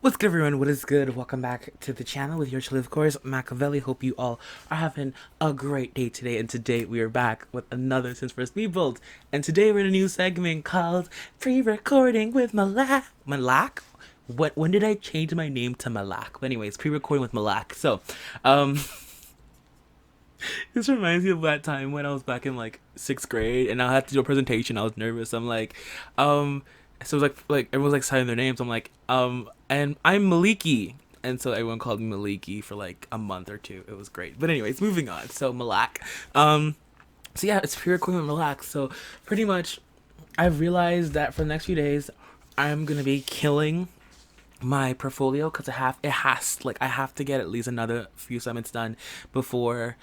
What's good, everyone? What is good? Welcome back to the channel with your chili, of course, Machiavelli. Hope you all are having a great day today. And today we are back with another Since First Me build. And today we're in a new segment called Pre-Recording with Malak. Malak? What? When did I change my name to Malak? But anyways, pre-recording with Malak. So, um, this reminds me of that time when I was back in like sixth grade and I had to do a presentation. I was nervous. I'm like, um, so it was like everyone's like signing their names. I'm like, and I'm Maliki. And so everyone called me Maliki for like a month or two. It was great. But anyways, moving on. So Malak. So yeah, it's pre-recording with Malak. So pretty much, I've realized that for the next few days, I'm gonna be killing my portfolio because I have to get at least another few summits done before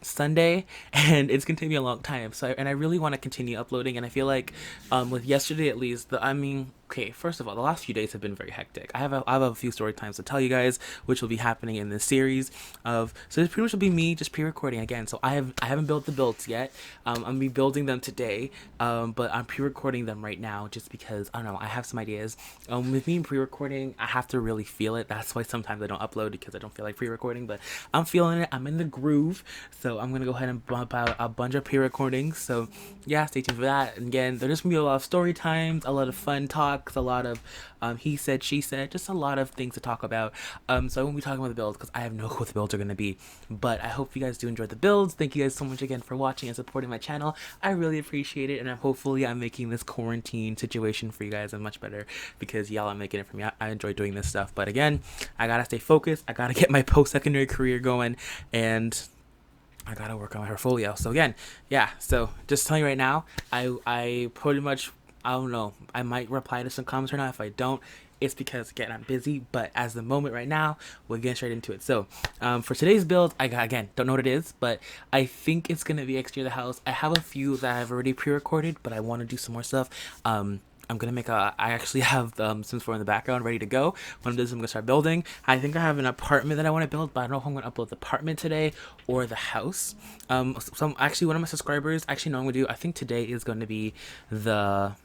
Sunday, and it's gonna take me a long time. And I really want to continue uploading, and I feel like with yesterday at least, okay, first of all, the last few days have been very hectic. I have a few story times to tell you guys, which will be happening in this series of. So this pretty much will be me just pre-recording again. So I haven't built the builds yet. I'm gonna be building them today, but I'm pre-recording them right now just because I don't know. I have some ideas. With me pre-recording, I have to really feel it. That's why sometimes I don't upload because I don't feel like pre-recording. But I'm feeling it. I'm in the groove. So I'm gonna go ahead and bump out a bunch of pre-recordings. So yeah, stay tuned for that. And again, there's just gonna be a lot of story times, a lot of fun talks, a lot of he said, she said, just a lot of things to talk about. So I won't be talking about the builds because I have no clue what the builds are gonna be. But I hope you guys do enjoy the builds. Thank you guys so much again for watching and supporting my channel. I really appreciate it, and hopefully I'm making this quarantine situation for you guys much better because y'all are making it for me. I enjoy doing this stuff, but again, I gotta stay focused. I gotta get my post-secondary career going, and I gotta work on my portfolio. So again, yeah. So just telling you right now, I pretty much, I don't know. I might reply to some comments right now. If I don't, it's because again I'm busy. But as the moment right now, we're getting straight into it. So for today's build, again don't know what it is, but I think it's gonna be exterior of the house. I have a few that I've already pre-recorded, but I want to do some more stuff. I'm gonna make a. I actually have Sims 4 in the background ready to go. When I'm done, I'm gonna start building. I think I have an apartment that I want to build, but I don't know if I'm gonna upload the apartment today or the house. Actually, one of my subscribers actually know what I'm gonna do. I think today is going to be the.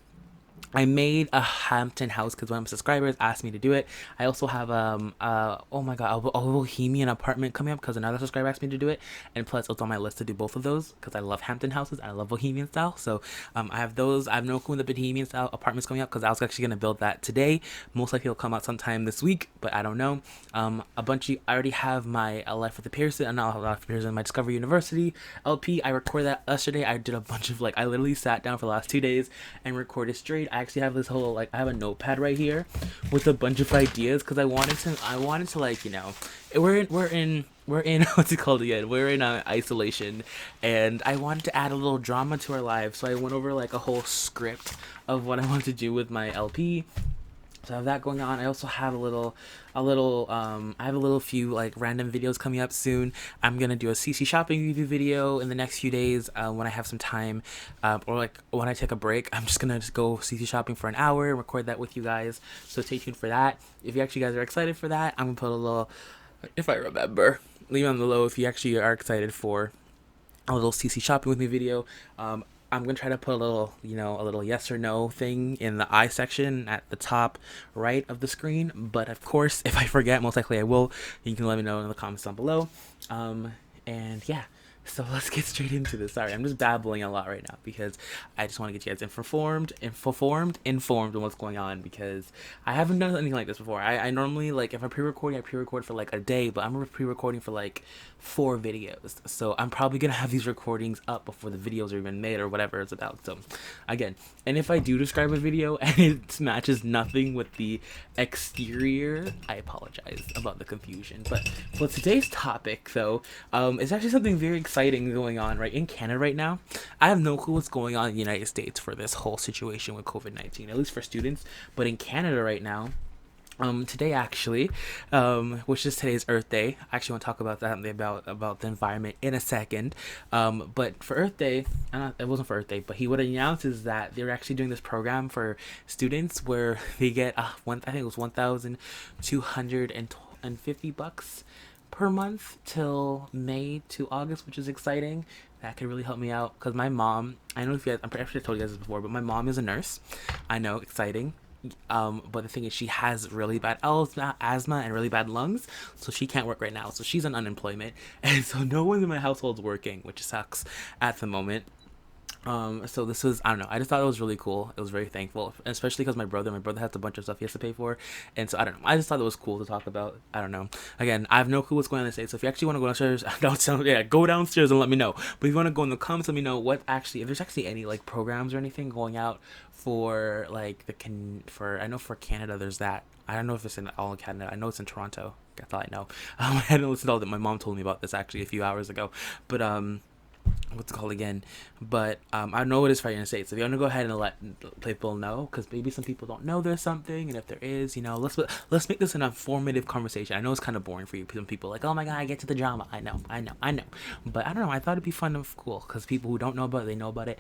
I made a Hampton house because one of my subscribers asked me to do it. I also have oh my god, a Bohemian apartment coming up because another subscriber asked me to do it, and plus it's on my list to do both of those because I love Hampton houses and I love Bohemian style. So I have those. I have no clue when the Bohemian style apartments coming up because I was actually gonna build that today. Most likely it'll come out sometime this week, but I don't know. I already have my Life with the Pearson and now Life with the Pearson, my Discovery University LP. I recorded that yesterday. I did a bunch of I literally sat down for the last 2 days and recorded straight. I actually have this whole I have a notepad right here with a bunch of ideas because I wanted to we're in what's it called again? We're in isolation, and I wanted to add a little drama to our lives. So I went over a whole script of what I want to do with my LP. So I have that going on. I also have I have a little few random videos coming up soon. I'm gonna do a CC shopping review video in the next few days when I have some time, or when I take a break. I'm just gonna go CC shopping for an hour and record that with you guys. So stay tuned for that. If you actually guys are excited for that, I'm gonna put a little, if I remember, leave on the low if you actually are excited for a little CC shopping with me video. I'm gonna try to put a little yes or no thing in the I section at the top right of the screen. But of course, if I forget, most likely I will. You can let me know in the comments down below. And yeah. So let's get straight into this. Sorry, I'm just babbling a lot right now because I just want to get you guys informed on what's going on because I haven't done anything like this before. I normally if I'm pre-recording, I pre-record for a day, but I'm pre-recording for 4 videos. So I'm probably gonna have these recordings up before the videos are even made or whatever it's about. So again, and if I do describe a video and it matches nothing with the exterior, I apologize about the confusion. But for today's topic though, it's actually something very exciting going on right in Canada right now. I have no clue what's going on in the United States for this whole situation with COVID-19, at least for students, but in Canada right now, today actually, which is today's Earth Day. I actually want to talk about that, about the environment in a second. But for Earth Day, it wasn't for Earth Day, but what he announced is that they're actually doing this program for students where they get I think it was $1,250 per month till May to August, which is exciting. That could really help me out because my mom, I know if you guys, I'm pretty sure I told you guys this before, but my mom is a nurse. I know, exciting. but the thing is, she has really bad asthma and really bad lungs, so she can't work right now. So she's on unemployment, and so no one in my household's working, which sucks at the moment. So this was, I don't know, I just thought it was really cool. It was very thankful, especially because my brother has a bunch of stuff he has to pay for, and so I don't know, I just thought it was cool to talk about. I don't know, again, I have no clue what's going on in the States, so if you actually want to go downstairs, yeah, go downstairs and let me know. But if you want to go in the comments, let me know what actually, if there's actually any like programs or anything going out for like for, I know for Canada there's that. I don't know if it's in all of Canada. I know it's in Toronto. That's all I know. I hadn't listened to all that. My mom told me about this actually a few hours ago, but what's it called again? But I know what it is for the United States. So if you want to go ahead and let people know, because maybe some people don't know there's something, and if there is, let's make this an informative conversation. I know it's kind of boring for you. Some people are like, oh my god, I get to the drama. I know, but I don't know. I thought it'd be fun and cool because people who don't know about it, they know about it.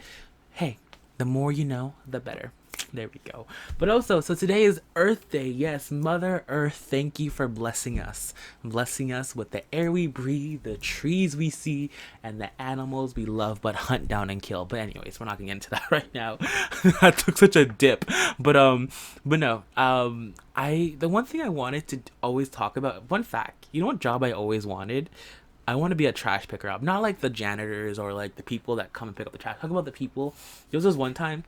Hey, the more you know, the better. There we go. But also, so today is Earth Day. Yes, Mother Earth, thank you for blessing us with the air we breathe, the trees we see, and the animals we love but hunt down and kill. But anyways, we're not gonna get into that right now. That took such a dip. But no. The one thing I wanted to always talk about, one fact. You know what job I always wanted? I want to be a trash picker up, not like the janitors or like the people that come and pick up the trash. Talk about the people. There was this one time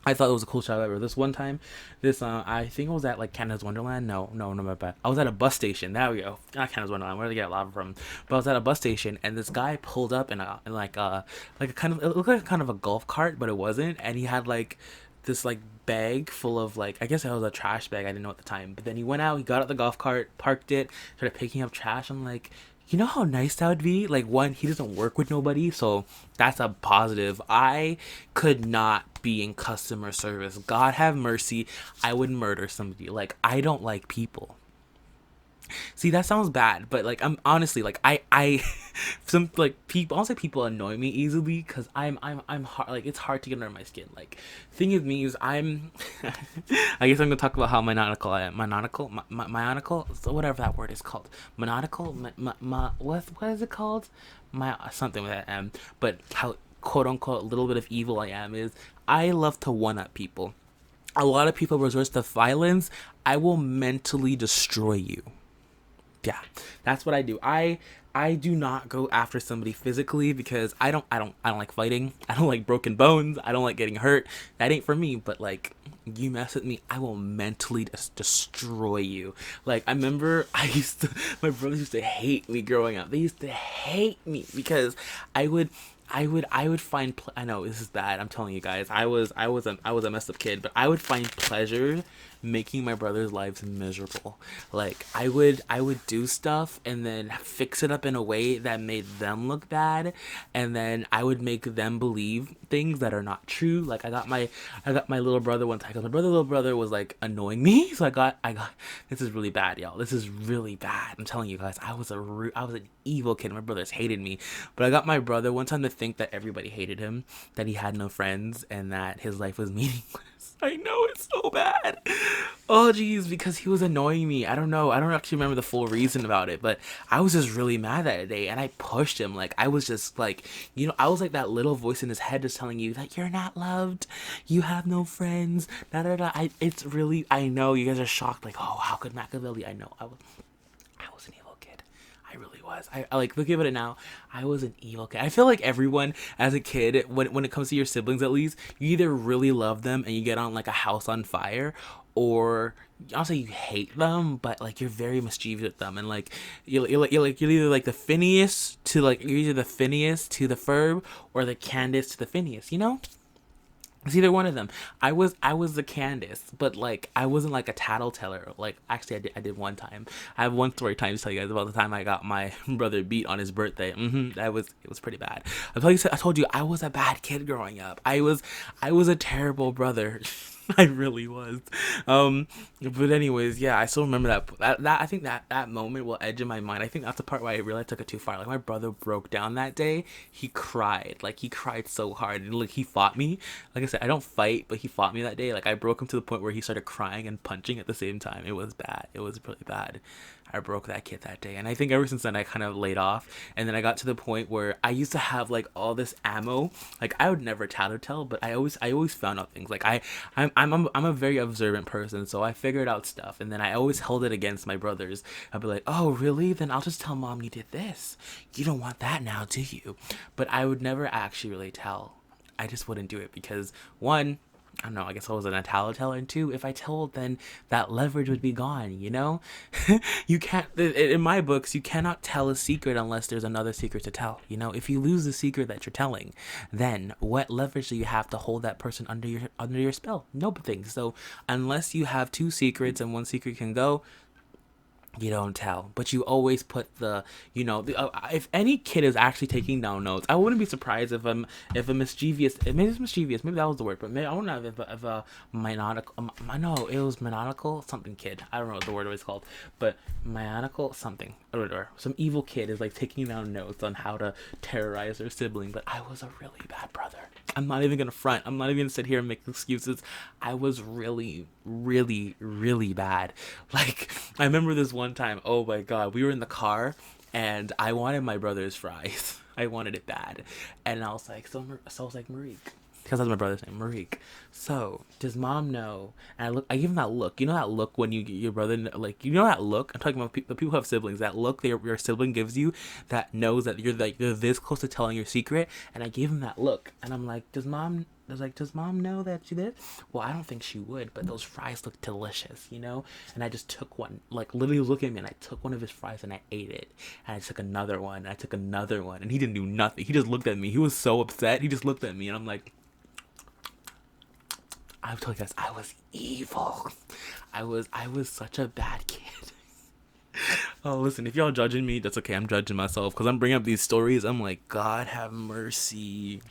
I thought it was a cool job ever. This one time, I think it was at like Canada's Wonderland. No, my bad. I was at a bus station. There we go. Not Canada's Wonderland. Where did they get lava from? But I was at a bus station, and this guy pulled up in like a kind of, it looked like kind of a golf cart, but it wasn't. And he had like this like bag full of like, I guess it was a trash bag. I didn't know at the time. But then he went out. He got out the golf cart, parked it, started picking up trash. I'm like, you know how nice that would be? Like, one, he doesn't work with nobody, so that's a positive. I could not be in customer service. God have mercy. I would murder somebody. Like, I don't like people. See, that sounds bad, but like, I'm honestly like, I some like people, I'll say people annoy me easily because I'm hard, like it's hard to get under my skin. Like, thing with me is I'm I guess I'm gonna talk about how maniacal I am. Maniacal, so whatever that word is called. Maniacal, what is it called? My something with that M. But how quote unquote little bit of evil I am is I love to one up people. A lot of people resort to violence. I will mentally destroy you. Yeah, that's what I do. I do not go after somebody physically because I don't like fighting. I don't like broken bones. I don't like getting hurt. That ain't for me. But like, you mess with me, I will mentally destroy you. Like, I remember my brothers used to hate me growing up. They used to hate me because I would find I know this is bad. I'm telling you guys. I was a messed up kid, but I would find pleasure making my brothers' lives miserable. Like, I would do stuff and then fix it up in a way that made them look bad, and then I would make them believe things that are not true. Like, I got my little brother one time because my little brother was like annoying me. So I got this is really bad, y'all. This is really bad. I'm telling you guys. I was an evil kid. My brothers hated me, but I got my brother one time to think that everybody hated him, that he had no friends, and that his life was meaningless. I know, it's so bad. Oh geez, because he was annoying me. I don't know. I don't actually remember the full reason about it, but I was just really mad that day, and I pushed him. Like, I was just like, I was like that little voice in his head just telling you that you're not loved, you have no friends. Da da da. It's really. I know you guys are shocked. Like, oh, how could Machiavelli? I know. I was an evil kid. I really was. I like, look at it now. I was an evil kid. I feel like everyone as a kid, when it comes to your siblings at least, you either really love them and you get on like a house on fire, or I'll say you hate them, but like you're very mischievous with them, and like you're either like the Phineas to like, you're either the Phineas to the Ferb or the Candace to the Phineas. It's either one of them. I was the Candace, but like I wasn't like a tattleteller. Like, actually, I did one time. I have one story time to tell you guys about the time I got my brother beat on his birthday. It was pretty bad. I told you I was a bad kid growing up. I was a terrible brother. I really was. But anyways, yeah, I still remember that I think that moment will edge in my mind. I think that's the part where I really took it too far. Like, my brother broke down that day. He cried. Like, he cried so hard. And like, he fought me. Like I said, I don't fight, but he fought me that day. Like, I broke him to the point where he started crying and punching at the same time. It was bad. It was really bad. I broke that kid that day, and I think ever since then I kind of laid off. And then I got to the point where I used to have like all this ammo. Like, I would never tattletale, but I always found out things. Like, I'm I'm a very observant person, so I figured out stuff, and then I always held it against my brothers. I'd be like, oh really? Then I'll just tell mom you did this. You don't want that now, do you? But I would never actually really tell. I just wouldn't do it because one, I don't know, I guess I was an tattletale, and two, if I told, then that leverage would be gone, you know? You can't, in my books, you cannot tell a secret unless there's another secret to tell, you know? If you lose the secret that you're telling, then what leverage do you have to hold that person under your spell? Nothing. So unless you have two secrets and one secret can go, you don't tell, but you always put the, you know, if any kid is actually taking down notes, I wouldn't be surprised if a mischievous, maybe it's mischievous, maybe that was the word, but maybe I don't know if a maniacal, I know it was maniacal something kid, I don't know what the word was called, but maniacal something, or some evil kid is like taking down notes on how to terrorize their sibling. But I was a really bad brother. I'm not even gonna front. I'm not even gonna sit here and make excuses. I was really, really, really bad. Like, I remember this one time, oh my god, we were in the car and I wanted my brother's fries. I wanted it bad. And I was like, so I was like, Marique, because that's my brother's name, Marique. So, does mom know? And I give him that look. You know that look when you get your brother, like, you know that look? I'm talking about the people who have siblings. That look that your sibling gives you that knows that you're this close to telling your secret. And I gave him that look. And I'm like, does mom know that you did? Well, I don't think she would, but those fries look delicious, you know? And I just took one, like, literally looking at me, and I took one of his fries and I ate it. And I took another one, and I took another one, and he didn't do nothing. He just looked at me. He was so upset. He just looked at me, and I'm like, I told you guys, I was evil. I was such a bad kid. Oh, listen, if y'all judging me, that's okay. I'm judging myself because I'm bringing up these stories. I'm like, God have mercy.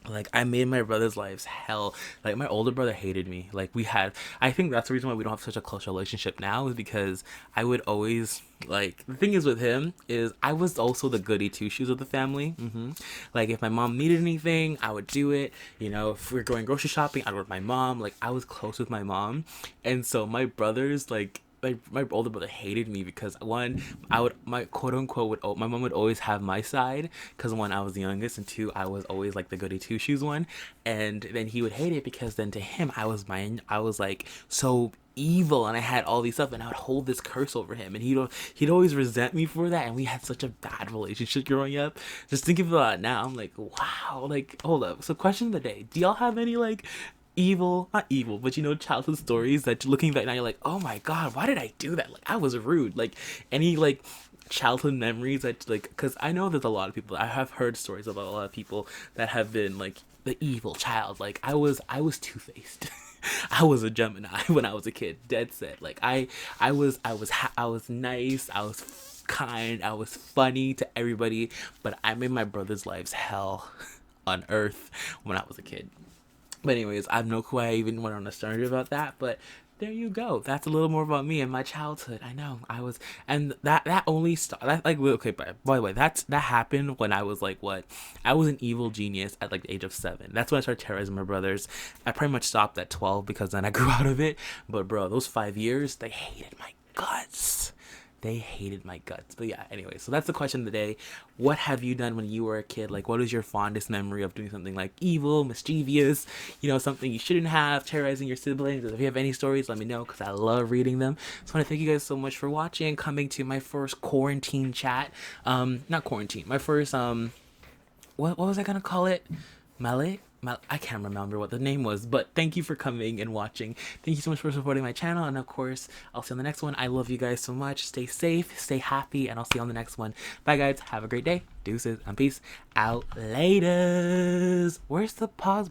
Like, I made my brother's lives hell. Like, my older brother hated me. Like, I think that's the reason why we don't have such a close relationship now, is because I would always, like, the thing is with him is I was also the goody two shoes of the family. Like, if my mom needed anything, I would do it. You know, if we were going grocery shopping, I'd go with my mom. Like, I was close with my mom. And so my brothers, like, my older brother hated me because one, my quote unquote my mom would always have my side because one, I was the youngest, and two, I was always like the goody two shoes one. And then he would hate it because then to him I was like so evil, and I had all these stuff, and I would hold this curse over him, and he'd always resent me for that. And we had such a bad relationship growing up. Just thinking about it now, I'm like, wow. Like, hold up. So, question of the day: do y'all have any, like, not evil, but, you know, childhood stories that you're looking back now, you're like, oh my god, why did I do that? Like, I was rude. Like, any, like, childhood memories that, like, because I know there's a lot of people, I have heard stories about a lot of people that have been like the evil child. Like, I was two-faced. I was a Gemini when I was a kid, dead set. Like, I was nice, I was kind, I was funny to everybody, but I made my brother's lives hell on earth when I was a kid. But anyways, I have no clue I even went on a story about that, but there you go. That's a little more about me and my childhood. I know I was, and that only started, like, okay, by the way, that happened when I was like, what? I was an evil genius at like the age of 7. That's when I started terrorizing my brothers. I pretty much stopped at 12 because then I grew out of it. But bro, those 5 years, they hated my guts. They hated my guts. But yeah, anyway, so that's the question of the day. What have you done when you were a kid? Like, what is your fondest memory of doing something like evil, mischievous, you know, something you shouldn't have, terrorizing your siblings? If you have any stories, let me know, because I love reading them. So I want to thank you guys so much for watching, coming to my first quarantine chat. Not quarantine, my first, what was I gonna call it? Melee? I can't remember what the name was, but thank you for coming and watching. Thank you so much for supporting my channel, and of course, I'll see you on the next one. I love you guys so much. Stay safe, stay happy, and I'll see you on the next one. Bye, guys. Have a great day. Deuces and peace out. Laters. Where's the pause?